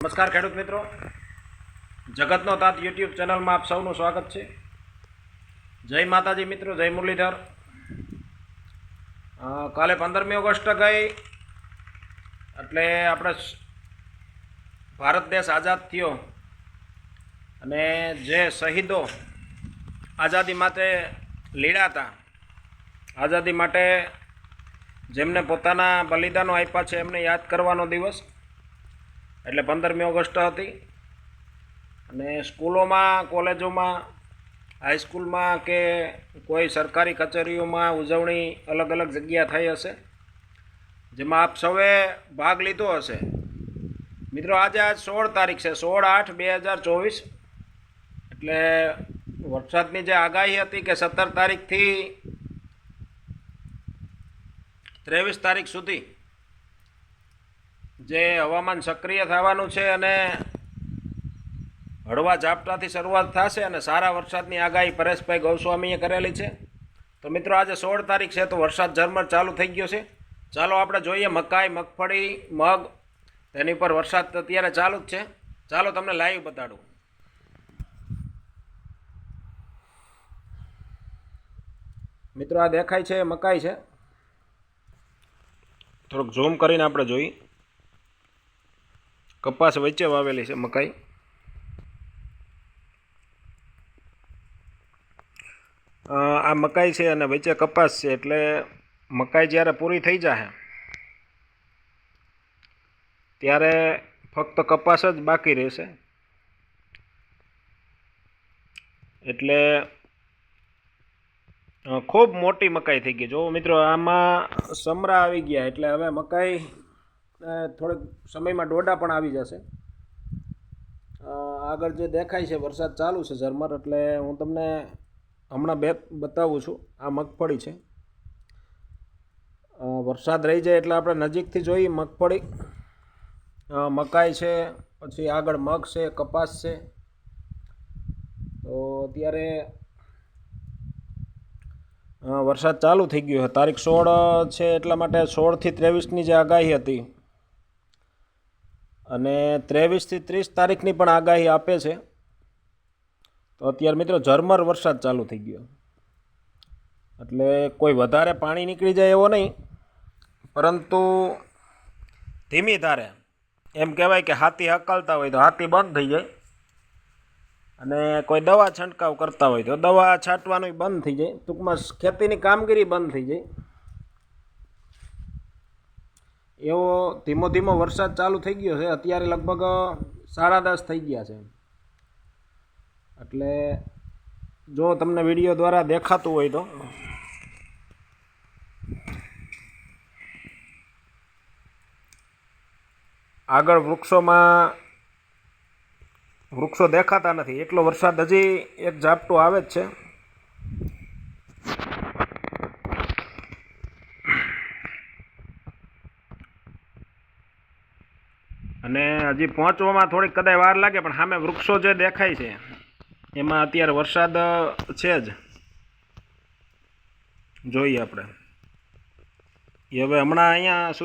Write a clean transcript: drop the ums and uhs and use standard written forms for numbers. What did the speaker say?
નમસ્કાર ખેડૂત મિત્રો, જગતનો તાત યુટ્યુબ ચેનલમાં આપ સૌનું સ્વાગત છે. જય માતાજી મિત્રો, જય મુરલીધર. કાલે 15મી ઓગસ્ટ ગઈ એટલે આપણે ભારત દેશ આઝાદ થયો અને જે શહીદો આઝાદી માટે લડ્યા હતા, આઝાદી માટે જેમને પોતાના બલિદાનો આપ્યા છે એમને યાદ કરવાનો દિવસ એટલે 15મી ઓગસ્ટ હતી. અને સ્કૂલોમાં, કોલેજોમાં, હાઈસ્કૂલમાં કે કોઈ સરકારી કચેરીઓમાં ઉજવણી અલગ અલગ જગ્યા થઈ હશે, જેમાં આપ સૌએ ભાગ લીધો હશે. મિત્રો, આજે 16 તારીખ છે, 16/8/2024. એટલે વરસાદની જે આગાહી હતી કે 17 તારીખથી 23 તારીખ સુધી જે હવામાન સક્રિય થવાનું છે અને હળવા ઝાપટાથી શરૂઆત થશે અને સારા વરસાદની આગાહી પરેશભાઈ ગોસ્વામીએ કરેલી છે. તો મિત્રો, આજે 16 તારીખ છે તો વરસાદ ઝરમર ચાલુ થઈ ગયો છે. ચાલો આપણે જોઈએ મકાઈ, મગફળી, મગ, તેની પર વરસાદ અત્યારે ચાલુ જ છે. ચાલો તમને લાઈવ બતાડું. મિત્રો, આ દેખાય છે મકાઈ છે. થોડુંક ઝૂમ કરીને આપણે જોઈએ. કપાસ વચ્ચે વાવેલી છે મકાઈ. આ મકાઈ છે અને વચ્ચે કપાસ છે, એટલે મકાઈ જ્યારે પૂરી થઈ જશે ત્યારે ફક્ત કપાસ જ બાકી રહેશે. એટલે ખૂબ મોટી મકાઈ થઈ ગઈ. જો મિત્રો, આમાં સમરા આવી ગયા એટલે હવે મકાઈ થોડીક સમયમાં ડોડા પણ આવી જશે. આગળ જે દેખાય છે વરસાદ ચાલુ છે ઝરમર, એટલે હું તમને હમણાં બતાવું છું. આ મગફળી છે. વરસાદ રહી જાય એટલે આપણે નજીકથી જોઈએ. મગફળી, મકાઈ છે, પછી આગળ મગ છે, કપાસ છે. તો અત્યારે વરસાદ ચાલુ થઈ ગયો છે. તારીખ 16 છે એટલા માટે 16થી 23ની જે આગાહી હતી અને 23થી 30 તારીખની પણ આગાહી આપે છે. તો અત્યારે મિત્રો ઝરમર વરસાદ ચાલુ થઈ ગયો, એટલે કોઈ વધારે પાણી નીકળી જાય એવો નહીં, પરંતુ ધીમી ધારે. એમ કહેવાય કે હાથી હકાલતા હોય તો હાથી બંધ થઈ જાય, અને કોઈ દવા છંટકાવ કરતા હોય તો દવા છાંટવાનું બંધ થઈ જાય. ટૂંકમાં ખેતીની કામગીરી બંધ થઈ જાય. એવો ધીમો ધીમો વરસાદ ચાલુ થઈ ગયો છે. અત્યારે લગભગ 10:30 થઈ ગયા છે. એટલે જો તમને વિડીયો દ્વારા દેખાતું હોય તો આગળ વૃક્ષો દેખાતા નથી, એટલો વરસાદ હજી એક ઝાપટું આવે જ છે. અને હજી પહોંચવામાં થોડીક કદાચ વાર લાગે, પણ સામે વૃક્ષો જે દેખાય છે એમાં અત્યારે વરસાદ છે જ. જોઈએ આપણે એ હવે હમણાં અહીંયા સુધી